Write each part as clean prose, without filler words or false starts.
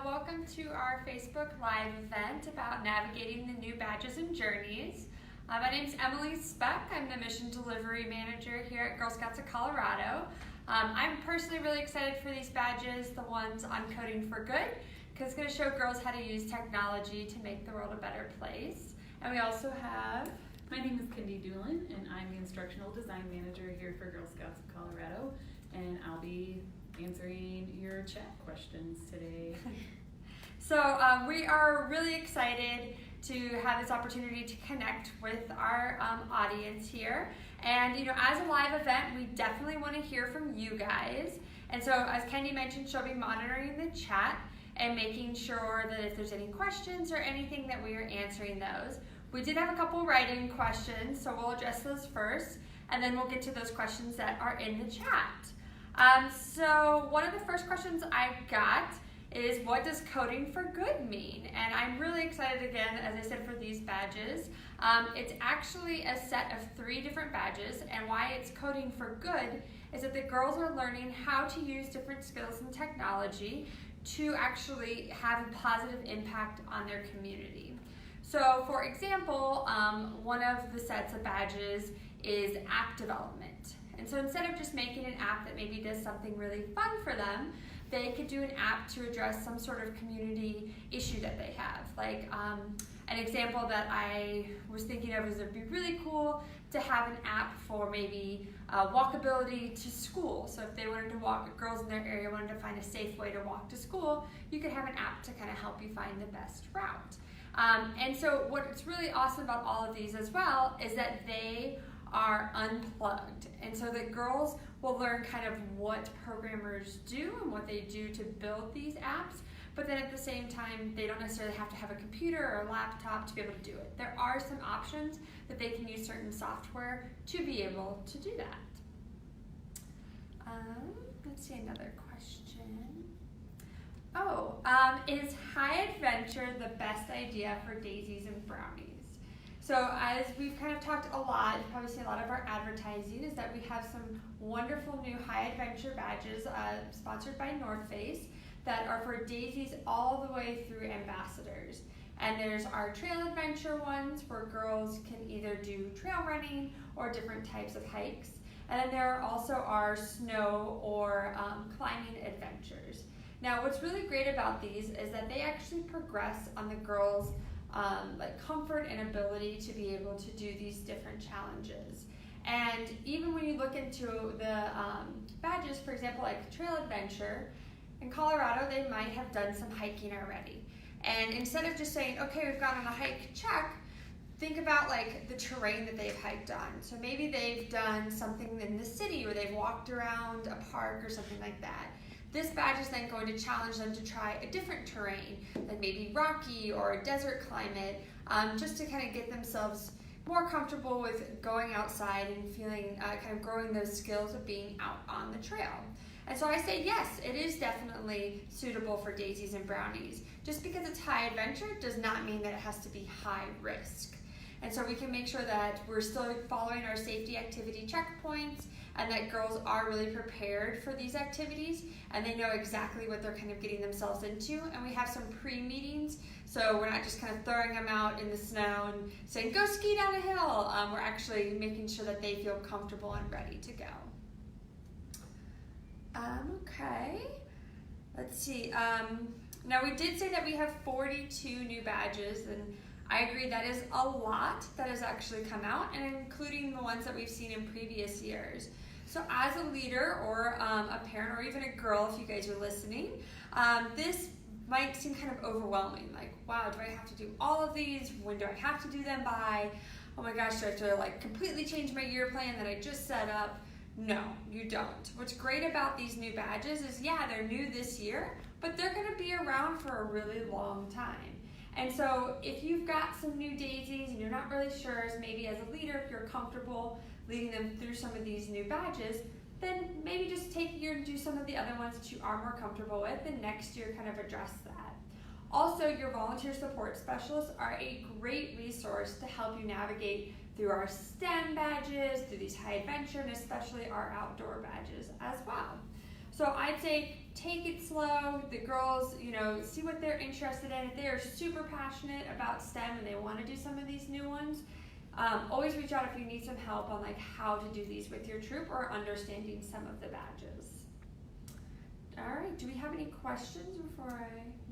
Welcome to our Facebook Live event about navigating the new badges and journeys. My name is Emily Speck. I'm the Mission Delivery Manager here at Girl Scouts of Colorado. I'm personally really excited for these badges, the ones on Coding for Good, because it's going to show girls how to use technology to make the world a better place. And we also have... My name is Kendi Doolin, and I'm the Instructional Design Manager here for Girl Scouts of Colorado, and I'll be answering your chat questions today. So we are really excited to have this opportunity to connect with our audience here. And as a live event, we definitely want to hear from you guys. And so as Kendi mentioned, she'll be monitoring the chat and making sure that if there's any questions or anything that we are answering those. We did have a couple write-in questions, so we'll address those first, and then we'll get to those questions that are in the chat. So one of the first questions I got is, what does Coding for Good mean? And I'm really excited again, as I said, for these badges. It's actually a set of 3 different badges, and why it's Coding for Good is that the girls are learning how to use different skills and technology to actually have a positive impact on their community. So for example, one of the sets of badges is app development. And so instead of just making an app that maybe does something really fun for them, they could do an app to address some sort of community issue that they have. Like an example that I was thinking of is it'd be really cool to have an app for maybe walkability to school. So if they wanted to walk, girls in their area wanted to find a safe way to walk to school, you could have an app to kind of help you find the best route. And so what's really awesome about all of these as well is that they are unplugged. And so the girls will learn kind of what programmers do and what they do to build these apps, but then at the same time, they don't necessarily have to have a computer or a laptop to be able to do it. There are some options that they can use certain software to be able to do that. Let's see another question. Is high adventure the best idea for daisies and brownies? So as we've kind of talked a lot, you've probably seen a lot of our advertising, is that we have some wonderful new high adventure badges sponsored by North Face that are for daisies all the way through ambassadors. And there's our trail adventure ones where girls can either do trail running or different types of hikes. And then there are also our snow or climbing adventures. Now what's really great about these is that they actually progress on the girls' comfort and ability to be able to do these different challenges. And even when you look into the badges, for example, like Trail Adventure, in Colorado they might have done some hiking already. And instead of just saying, okay, we've gone on a hike, check, think about like the terrain that they've hiked on. So maybe they've done something in the city or they've walked around a park or something like that. This badge is then going to challenge them to try a different terrain, like maybe rocky or a desert climate, just to kind of get themselves more comfortable with going outside and feeling, kind of growing those skills of being out on the trail. And so I say yes, it is definitely suitable for daisies and brownies. Just because it's high adventure does not mean that it has to be high risk. And so we can make sure that we're still following our safety activity checkpoints and that girls are really prepared for these activities and they know exactly what they're kind of getting themselves into. And we have some pre-meetings, so we're not just kind of throwing them out in the snow and saying, go ski down a hill. We're actually making sure that they feel comfortable and ready to go. Okay, let's see. Now we did say that we have 42 new badges, and I agree that is a lot that has actually come out, and including the ones that we've seen in previous years. So as a leader or a parent or even a girl, if you guys are listening, this might seem kind of overwhelming. Like, wow, do I have to do all of these? When do I have to do them by? Oh my gosh, do I have to like completely change my year plan that I just set up? No, you don't. What's great about these new badges is, yeah, they're new this year, but they're gonna be around for a really long time. And so if you've got some new daisies and you're not really sure, as maybe as a leader, if you're comfortable leading them through some of these new badges, then maybe just take a year and do some of the other ones that you are more comfortable with, and next year kind of address that. Also, your volunteer support specialists are a great resource to help you navigate through our STEM badges, through these high adventure, and especially our outdoor badges as well. So I'd say take it slow. The girls, see what they're interested in. If they are super passionate about STEM and they want to do some of these new ones, always reach out if you need some help on like how to do these with your troop or understanding some of the badges. All right, do we have any questions before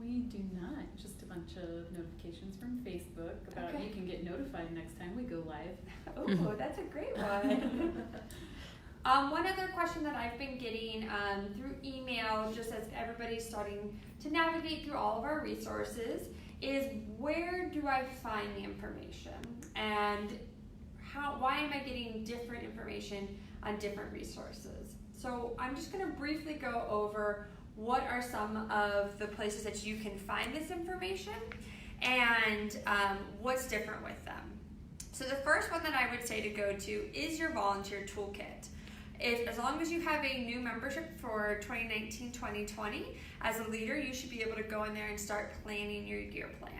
We do not. Just a bunch of notifications from Facebook about you can get notified next time we go live. Oh, that's a great one. One other question that I've been getting through email, just as everybody's starting to navigate through all of our resources, is where do I find the information? And why am I getting different information on different resources? So I'm just going to briefly go over what are some of the places that you can find this information and what's different with them. So the first one that I would say to go to is your volunteer toolkit. As long as you have a new membership for 2019-2020, as a leader, you should be able to go in there and start planning your year plan.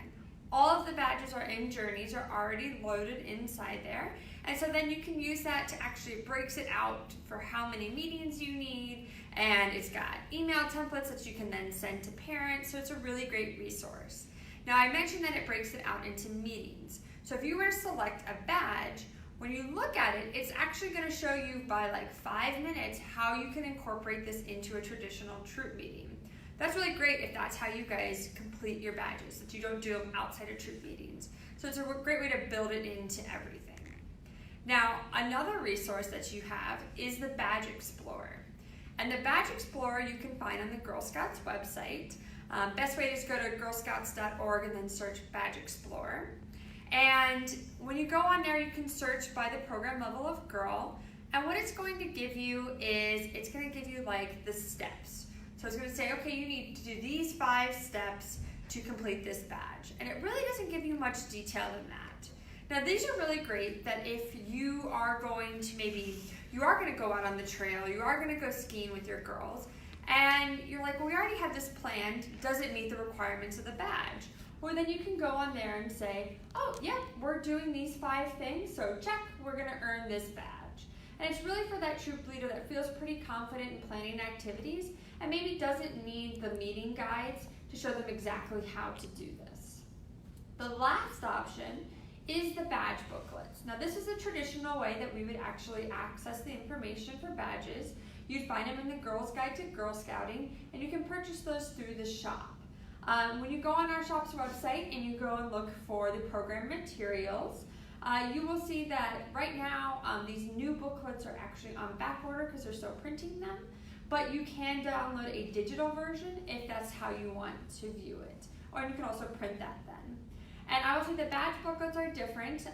All of the badges in journeys are already loaded inside there. And so then you can use that to actually breaks it out for how many meetings you need. And it's got email templates that you can then send to parents. So it's a really great resource. Now I mentioned that it breaks it out into meetings. So if you were to select a badge, when you look at it, it's actually going to show you by like 5 minutes how you can incorporate this into a traditional troop meeting. That's really great if that's how you guys complete your badges, that you don't do them outside of troop meetings. So it's a great way to build it into everything. Now, another resource that you have is the Badge Explorer. And the Badge Explorer you can find on the Girl Scouts website. Best way is to go to girlscouts.org and then search Badge Explorer. And when you go on there, you can search by the program level of girl. And what it's going to give you is, it's going to give you like the steps. So it's going to say, okay, you need to do these 5 steps to complete this badge. And it really doesn't give you much detail in that. Now these are really great that if you are going to you are going to go out on the trail, you are going to go skiing with your girls, and you're like, well, we already have this planned, does it meet the requirements of the badge? Well, then you can go on there and say, oh, yeah, we're doing these 5 things, so check, we're going to earn this badge. And it's really for that troop leader that feels pretty confident in planning activities and maybe doesn't need the meeting guides to show them exactly how to do this. The last option is the badge booklets. Now this is a traditional way that we would actually access the information for badges. You'd find them in the Girls Guide to Girl Scouting, and you can purchase those through the shop. When you go on our shop's website and you go and look for the program materials, you will see that right now these new booklets are actually on back order because they're still printing them, but you can download a digital version if that's how you want to view it. Or you can also print that then. And I will say the badge booklets are different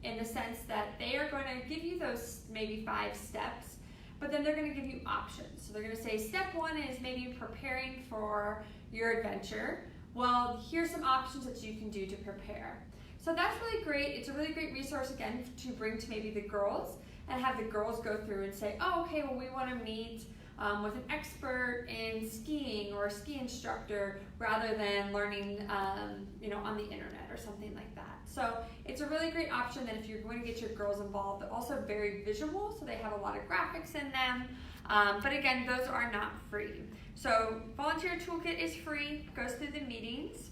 in the sense that they are going to give you those maybe 5 steps, but then they're going to give you options. So they're going to say step 1 is maybe preparing for your adventure. Well, here's some options that you can do to prepare. So that's really great. It's a really great resource, again, to bring to maybe the girls and have the girls go through and say, oh, okay, well, we want to meet with an expert in skiing or a ski instructor rather than learning on the internet or something like that. So it's a really great option that if you're going to get your girls involved, they're also very visual, so they have a lot of graphics in them. But again, those are not free. So Volunteer Toolkit is free, goes through the meetings.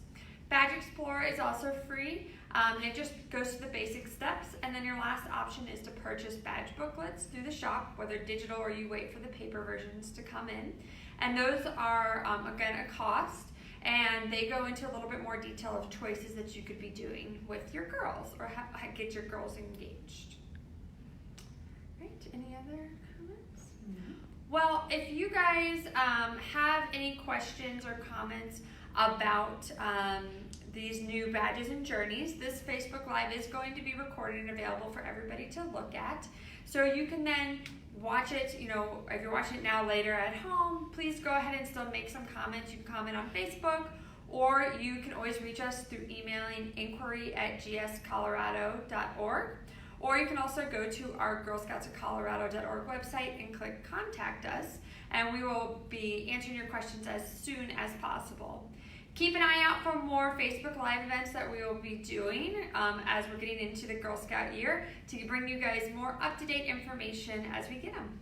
Badge Explorer is also free. And it just goes through the basic steps, and then your last option is to purchase badge booklets through the shop, whether digital or you wait for the paper versions to come in. And those are, again, a cost, and they go into a little bit more detail of choices that you could be doing with your girls or get your girls engaged. Right, any other comments? Mm-hmm. Well, if you guys have any questions or comments about these new badges and journeys, this Facebook Live is going to be recorded and available for everybody to look at. So you can then watch it, if you're watching it now later at home, please go ahead and still make some comments. You can comment on Facebook, or you can always reach us through emailing inquiry@gscolorado.org. Or you can also go to our girlscoutsofcolorado.org website and click Contact Us, and we will be answering your questions as soon as possible. Keep an eye out for more Facebook Live events that we will be doing as we're getting into the Girl Scout year to bring you guys more up-to-date information as we get them.